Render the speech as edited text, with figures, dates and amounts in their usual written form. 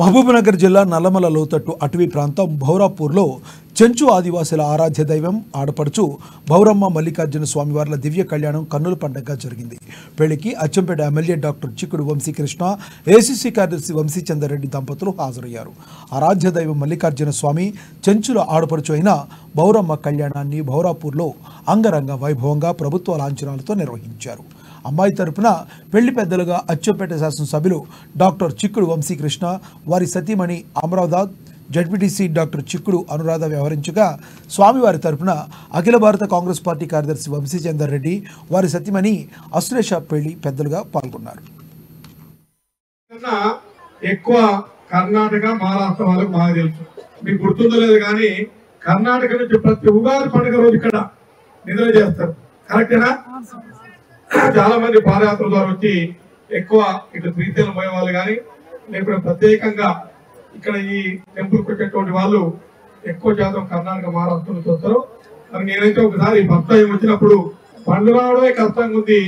మహబూబ్నగర్ జిల్లా నల్లమల లోతట్టు అటవీ ప్రాంతం భౌరాపూర్లో చెంచు ఆదివాసుల ఆరాధ్య దైవం ఆడపడుచు భౌరమ్మ మల్లికార్జున స్వామివార్ల దివ్య కళ్యాణం కన్నుల పండుగగా జరిగింది. పెళ్లికి అచ్చంపేట ఎమ్మెల్యే డాక్టర్ చిక్కుడు వంశీకృష్ణ, ఏసీసీ కార్యదర్శి వంశీచందర్ రెడ్డి దంపతులు హాజరయ్యారు. ఆరాధ్య దైవం మల్లికార్జున స్వామి చెంచుల ఆడపడుచు అయిన భౌరమ్మ కళ్యాణాన్ని భౌరాపూర్లో అంగరంగ వైభవంగా ప్రభుత్వ లాంఛనాలతో నిర్వహించారు. అమ్మాయి తరపున పెళ్లి పెద్దలుగా అచ్చంపేట శాసనసభ్యులు డాక్టర్ చిక్కుడు వంశీకృష్ణ, వారి సతీమణి అమరావతి, జడ్పీటీసీ డాక్టర్ చిక్కుడు అనురాధ వ్యవహరించగా, స్వామివారి తరపున అఖిల భారత కాంగ్రెస్ పార్టీ కార్యదర్శి వంశీచందర్ రెడ్డి, వారి సతీమణి అశ్లేష పెళ్లి పెద్దలుగా పాల్గొన్నారు. ఎక్కువ కర్ణాటక, మహారాష్ట్ర వాళ్ళకు బాగా తెలుసు. మీకు గుర్తుందో లేదు కానీ కర్ణాటక నుంచి ప్రతి ఉగాది పండుగ రోజు ఇక్కడ నిద్ర చేస్తారు. కరెక్టేనా? చాలా మంది పాదయాత్ర ద్వారా వచ్చి ఎక్కువ ఇటు శ్రీశైలం పోయే వాళ్ళు కానీ లేకపోతే ప్రత్యేకంగా ఇక్కడ ఈ టెంపుల్ వచ్చేటువంటి వాళ్ళు ఎక్కువ శాతం కర్ణాటక, మహారాష్ట్ర నుంచి వస్తారు. మరి నేనైతే ఒకసారి భక్త వచ్చినప్పుడు పండుగ రావడమే కష్టంగా ఉంది.